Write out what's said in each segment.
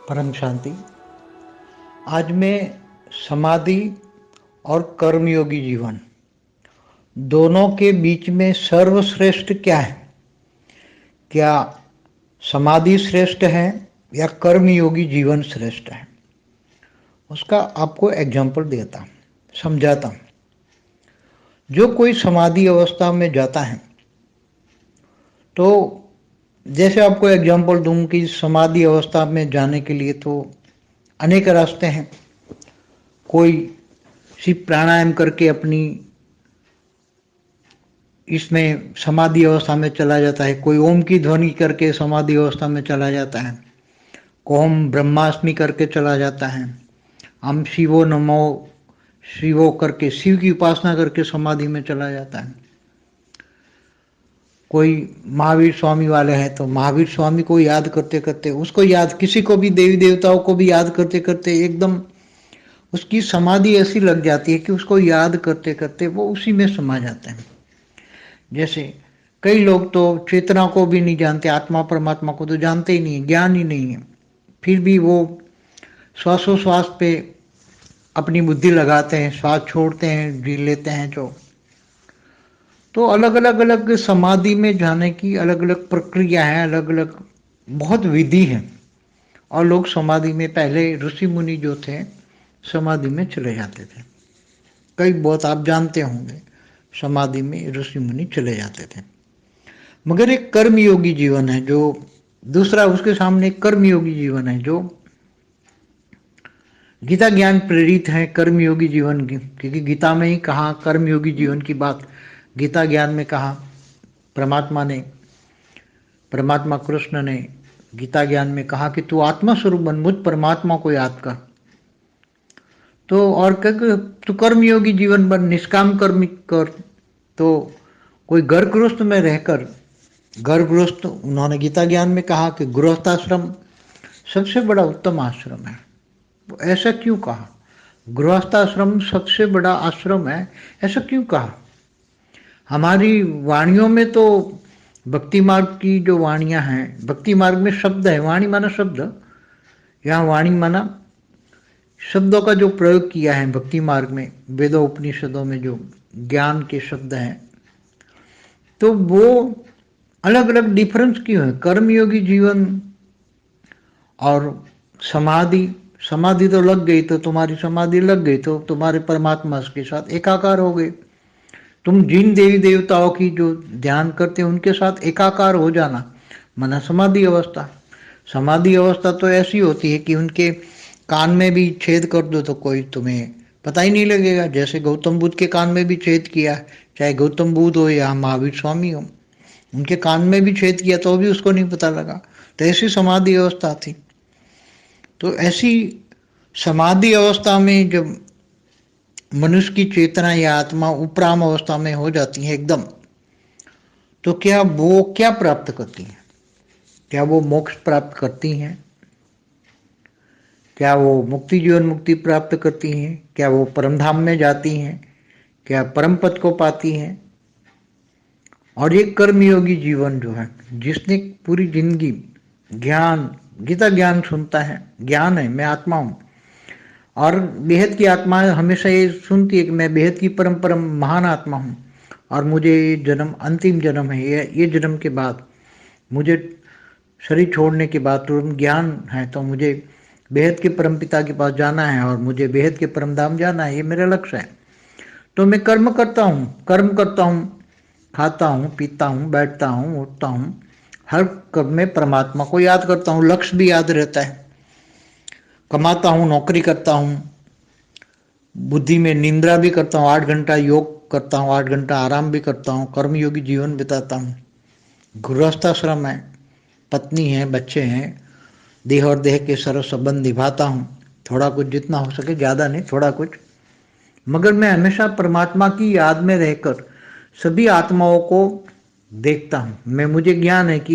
परम शांति। आज मैं समाधि और कर्मयोगी जीवन दोनों के बीच में सर्वश्रेष्ठ क्या है, क्या समाधि श्रेष्ठ है या कर्मयोगी जीवन श्रेष्ठ है, उसका आपको एग्जाम्पल देता हूँ, समझाता हूँ। जो कोई समाधि अवस्था में जाता है तो जैसे आपको एग्जाम्पल दूं कि समाधि अवस्था में जाने के लिए तो अनेक रास्ते हैं। कोई सिर्फ प्राणायाम करके अपनी इसमें समाधि अवस्था में चला जाता है, कोई ओम की ध्वनि करके समाधि अवस्था में चला जाता है, ओम ब्रह्मास्मि करके चला जाता है, हम शिवो नमो शिवो करके शिव की उपासना करके समाधि में चला जाता है। कोई महावीर स्वामी वाले हैं तो महावीर स्वामी को याद करते करते, उसको याद, किसी को भी देवी देवताओं को भी याद करते करते एकदम उसकी समाधि ऐसी लग जाती है कि उसको याद करते करते वो उसी में समा जाते हैं। जैसे कई लोग तो चेतना को भी नहीं जानते, आत्मा परमात्मा को तो जानते ही नहीं, ज्ञान ही नहीं है, फिर भी वो श्वासोश्वास पे अपनी बुद्धि लगाते हैं, श्वास छोड़ते हैं, जी लेते हैं जो। तो अलग अलग समाधि में जाने की अलग अलग प्रक्रिया है, अलग अलग बहुत विधि है। और लोग समाधि में पहले ऋषि मुनि जो थे समाधि में चले जाते थे, कई बहुत आप जानते होंगे, समाधि में ऋषि मुनि चले जाते थे। मगर एक कर्मयोगी जीवन है जो दूसरा, उसके सामने एक कर्मयोगी जीवन है जो गीता ज्ञान प्रेरित है कर्मयोगी जीवन की, क्योंकि गीता में ही कहा कर्मयोगी जीवन की बात, गीता ज्ञान में कहा परमात्मा कृष्ण ने गीता ज्ञान में कहा कि तू आत्मा स्वरूप बन, मुझ परमात्मा को याद कर। तो और तू कर्मयोगी जीवन बन, निष्काम कर्म कर। तो कोई घर गृहस्थ में रहकर, घर गृहस्थ, उन्होंने गीता ज्ञान में कहा कि गृहस्थाश्रम सबसे बड़ा उत्तम आश्रम है। तो ऐसा क्यों कहा? गृहस्थाश्रम सबसे बड़ा आश्रम है, ऐसा क्यों कहा? हमारी वाणियों में तो भक्ति मार्ग की जो वाणियां हैं, भक्ति मार्ग में शब्द है, वाणी माना शब्द, यहाँ वाणी माना शब्दों का जो प्रयोग किया है भक्ति मार्ग में, वेदों उपनिषदों में जो ज्ञान के शब्द हैं, तो वो अलग अलग डिफरेंस क्यों है? कर्मयोगी जीवन और समाधि, समाधि तो लग गई, तो तुम्हारी समाधि लग गई तो तुम्हारे परमात्मा के साथ एकाकार हो गए। तुम जिन देवी देवताओं की जो ध्यान करते हैं उनके साथ एकाकार हो जाना माना समाधि अवस्था। समाधि अवस्था तो ऐसी होती है कि उनके कान में भी छेद कर दो तो कोई तुम्हें पता ही नहीं लगेगा। जैसे गौतम बुद्ध के कान में भी छेद किया, चाहे गौतम बुद्ध हो या महावीर स्वामी हो, उनके कान में भी छेद किया तो भी उसको नहीं पता लगा। तो ऐसी समाधि अवस्था थी। तो ऐसी समाधि अवस्था में जब मनुष्य की चेतना या आत्मा उपराम अवस्था में हो जाती है एकदम, तो क्या वो क्या प्राप्त करती है? क्या वो मोक्ष प्राप्त करती हैं? क्या वो मुक्ति, जीवन मुक्ति प्राप्त करती हैं? क्या वो परम धाम में जाती हैं? क्या परम पद को पाती हैं? और ये कर्मयोगी जीवन जो है, जिसने पूरी जिंदगी ज्ञान, गीता ज्ञान सुनता है, ज्ञान है मैं आत्मा हूँ, और बेहद की आत्मा हमेशा ये सुनती है कि मैं बेहद की परम परम महान आत्मा हूँ, और मुझे ये जन्म अंतिम जन्म है, ये जन्म के बाद मुझे शरीर छोड़ने के बाद तुरंत ज्ञान है, तो मुझे बेहद के परम पिता के पास जाना है और मुझे बेहद के परम धाम जाना है, ये मेरा लक्ष्य है। तो मैं कर्म करता हूँ, खाता हूँ, पीता हूँ, बैठता हूँ, उठता हूँ, हर कर्म में परमात्मा को याद करता हूँ, लक्ष्य भी याद रहता है। कमाता हूँ, नौकरी करता हूँ, बुद्धि में निंद्रा भी करता हूँ, 8 घंटा योग करता हूँ, 8 घंटा आराम भी करता हूँ, कर्मयोगी जीवन बिताता हूँ। गृहस्थाश्रम है, पत्नी है, बच्चे हैं, देह और देह के सर्व संबंध निभाता हूँ, थोड़ा कुछ जितना हो सके, ज़्यादा नहीं, थोड़ा कुछ। मगर मैं हमेशा परमात्मा की याद में रहकर सभी आत्माओं को देखता हूँ। मुझे ज्ञान है कि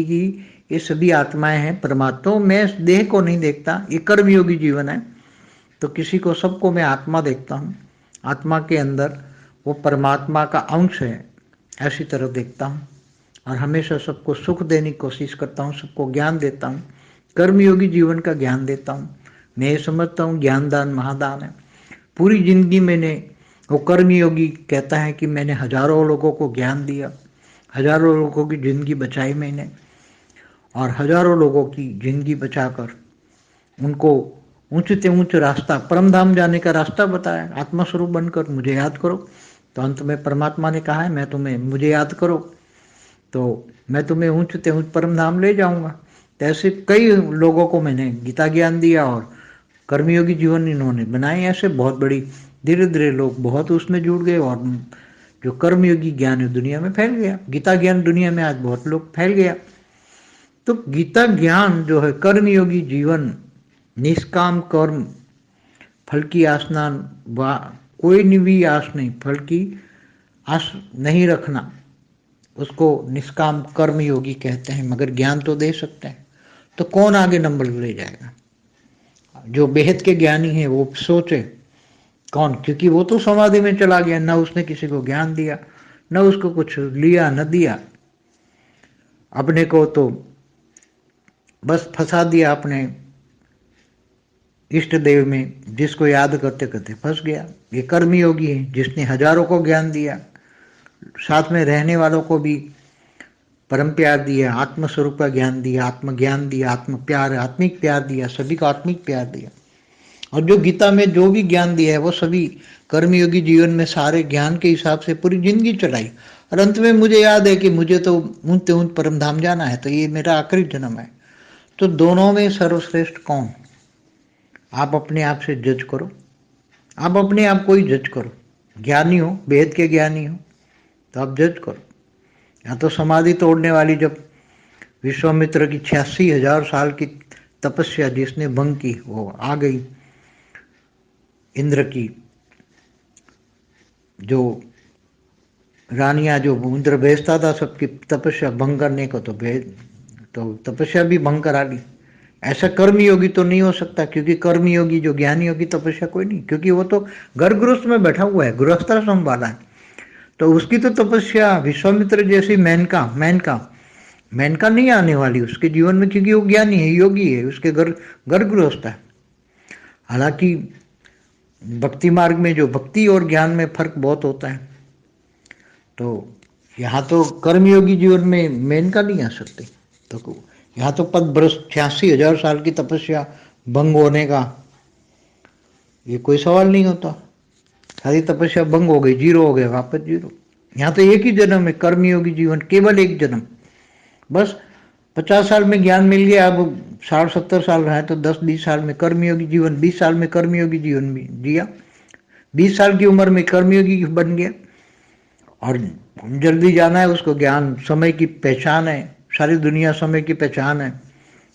ये सभी आत्माएं हैं परमात्मा, तो मैं देह को नहीं देखता, ये कर्मयोगी जीवन है। तो किसी को, सबको मैं आत्मा देखता हूँ, आत्मा के अंदर वो परमात्मा का अंश है, ऐसी तरह देखता हूँ। और हमेशा सबको सुख देने की कोशिश करता हूँ, सबको ज्ञान देता हूँ, कर्मयोगी जीवन का ज्ञान देता हूँ। मैं ये समझता हूँ ज्ञान दान महादान है। पूरी जिंदगी मैंने, वो कर्मयोगी कहता है कि मैंने हजारों लोगों को ज्ञान दिया, हजारों लोगों की जिंदगी बचाई मैंने, और हजारों लोगों की जिंदगी बचाकर उनको ऊंचे से ऊंचे रास्ता, परमधाम जाने का रास्ता बताया। आत्मस्वरूप बनकर मुझे याद करो। तो अंत में परमात्मा ने कहा है, मैं तुम्हें, मुझे याद करो तो मैं तुम्हें ऊंचे से ऊंचे परमधाम ले जाऊंगा। तो ऐसे कई लोगों को मैंने गीता ज्ञान दिया और कर्मयोगी जीवन इन्होंने बनाए। ऐसे बहुत बड़ी, धीरे धीरे लोग बहुत उसमें जुड़ गए और जो कर्मयोगी ज्ञान है दुनिया में फैल गया। गीता ज्ञान दुनिया में आज बहुत लोग फैल गया। तो गीता ज्ञान जो है, कर्मयोगी जीवन, निष्काम कर्म, फल की आसना, कोई भी आस नहीं, फल की आस नहीं रखना, उसको निष्काम कर्म योगी कहते हैं। मगर ज्ञान तो दे सकते हैं, तो कौन आगे नंबर ले जाएगा? जो बेहद के ज्ञानी है वो सोचे कौन, क्योंकि वो तो समाधि में चला गया, ना उसने किसी को ज्ञान दिया, न उसको कुछ लिया न दिया, अपने को तो बस फंसा दिया अपने इष्ट देव में, जिसको याद करते करते फंस गया। ये कर्मयोगी है, जिसने हजारों को ज्ञान दिया, साथ में रहने वालों को भी परम प्यार दिया, आत्म स्वरूप का ज्ञान दिया, आत्म ज्ञान दिया, आत्म प्यार, आत्मिक प्यार दिया, सभी को आत्मिक प्यार दिया। और जो गीता में जो भी ज्ञान दिया है वो सभी कर्मयोगी जीवन में सारे ज्ञान के हिसाब से पूरी जिंदगी चलाई। और अंत में मुझे याद है कि मुझे तो ऊंचे ऊंच परम धाम जाना है, तो ये मेरा आखिरी जन्म है। तो दोनों में सर्वश्रेष्ठ कौन? आप अपने आप से जज करो, आप अपने आप को ही जज करो। ज्ञानी हो, वेद के ज्ञानी हो, तो आप जज करो। या तो समाधि तोड़ने वाली जब विश्वामित्र की 86,000 साल की तपस्या जिसने भंग की, वो आ गई इंद्र की जो रानियां, जो इंद्र भेजता था सबकी तपस्या भंग करने को, तो तपस्या भी भंग करा ली। ऐसा कर्मयोगी तो नहीं हो सकता, क्योंकि कर्मयोगी जो ज्ञानी होगी तपस्या कोई नहीं, क्योंकि वो तो घर गृहस्थ में बैठा हुआ है, गृहस्थाश्रम वाला है। तो उसकी तो तपस्या विश्वामित्र जैसी मेनका नहीं आने वाली उसके जीवन में, क्योंकि वो ज्ञानी है, योगी है, उसके घर गृहस्थ है। हालांकि भक्ति मार्ग में जो भक्ति और ज्ञान में फर्क बहुत होता है, तो यहाँ तो कर्मयोगी जीवन में मेनका नहीं आ सकती। तो यहाँ तो पद भ्रष्ट 86,000 साल की तपस्या भंग होने का ये कोई सवाल नहीं होता। सारी तपस्या भंग हो गई, जीरो हो गया, वापस जीरो। यहाँ तो एक ही जन्म है कर्मयोगी जीवन, केवल एक जन्म। बस 50 साल में ज्ञान मिल गया, अब 60-70 साल रहा है तो 10-20 साल में कर्मयोगी जीवन, 20 साल में कर्मयोगी जीवन भी जिया, 20 साल की उम्र में कर्मयोगी बन गया। और जल्दी जाना है उसको, ज्ञान समय की पहचान है, सारी दुनिया समय की पहचान है।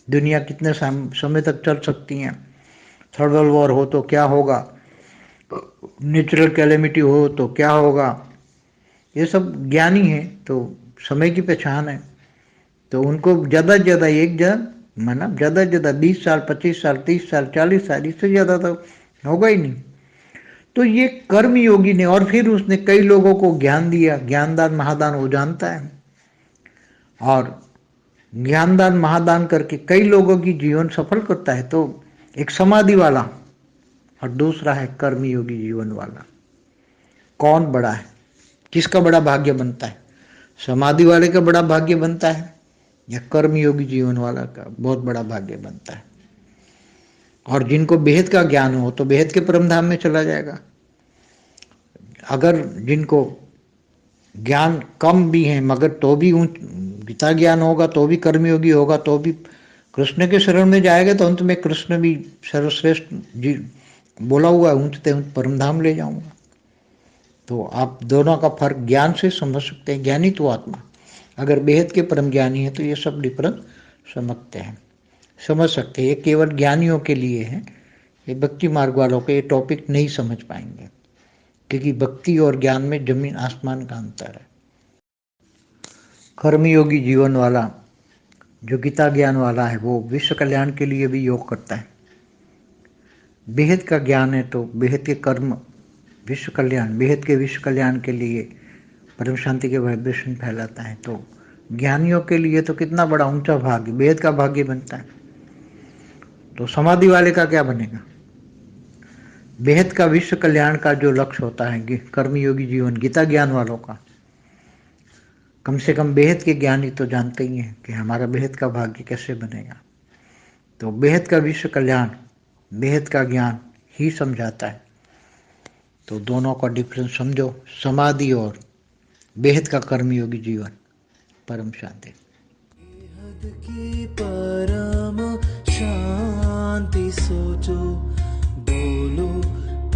दुनिया कितने समय तक चल सकती हैं, थर्ड वर्ल्ड वॉर हो तो क्या होगा, नेचुरल कैलेमिटी हो तो क्या होगा, ये सब ज्ञानी है, तो समय की पहचान है। तो उनको ज़्यादा से ज़्यादा एक जन माना, ज़्यादा से ज़्यादा 20 साल, 25 साल, 30 साल, 40 साल, इससे ज़्यादा तो होगा ही नहीं। तो ये कर्म योगी ने, और फिर उसने कई लोगों को ज्ञान दिया, ज्ञानदान महादान वो जानता है, और ज्ञानदान महादान करके कई लोगों की जीवन सफल करता है। तो एक समाधि वाला और दूसरा है कर्मयोगी जीवन वाला, कौन बड़ा है? किसका बड़ा भाग्य बनता है? समाधि वाले का बड़ा भाग्य बनता है या कर्मयोगी जीवन वाला का बहुत बड़ा भाग्य बनता है? और जिनको बेहद का ज्ञान हो तो बेहद के परमधाम में चला जाएगा। अगर जिनको ज्ञान कम भी है मगर तो भी गीता ज्ञान होगा, तो भी कर्मयोगी होगा, तो भी कृष्ण के शरण में जाएगा, तो अंत में कृष्ण भी सर्वश्रेष्ठ जी बोला हुआ है, ऊंचते ऊंच परमधाम ले जाऊंगा। तो आप दोनों का फर्क ज्ञान से समझ सकते हैं। ज्ञानी तो आत्मा, अगर बेहद के परम ज्ञानी है तो ये सब डिफरेंस समझ सकते हैं। ये केवल ज्ञानियों के लिए है, ये भक्ति मार्ग वालों के ये टॉपिक नहीं समझ पाएंगे, क्योंकि भक्ति और ज्ञान में जमीन आसमान का अंतर है। कर्मयोगी जीवन वाला जो गीता ज्ञान वाला है वो विश्व कल्याण के लिए भी योग करता है। बेहद का ज्ञान है तो बेहद के कर्म विश्व कल्याण, बेहद के विश्व कल्याण के लिए परम शांति के वाइब्रेशन फैलाता है। तो ज्ञानियों के लिए तो कितना बड़ा ऊंचा भाग्य, बेहद का भाग्य बनता है। तो समाधि वाले का क्या बनेगा? बेहद का विश्व कल्याण का जो लक्ष्य होता है कर्मयोगी जीवन, गीता ज्ञान वालों का, कम से कम बेहद के ज्ञानी तो जानते ही हैं कि हमारा बेहद का भाग्य कैसे बनेगा। तो बेहद का विश्व कल्याण, बेहद का ज्ञान ही समझाता है। तो दोनों का डिफरेंस समझो, समाधि और बेहद का कर्मयोगी जीवन। परम शांति। बेहद की परम शांति सोचो, बोलो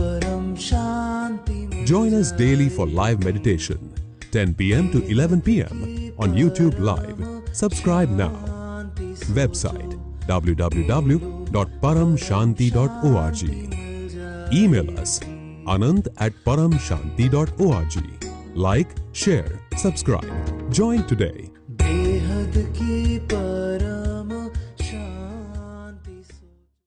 परम शांति। Join us daily for live meditation, 10 p.m. to 11 p.m. on YouTube Live. Subscribe now. Website www.paramshanti.org. Email us anand@paramshanti.org. Like, share, subscribe. Join today.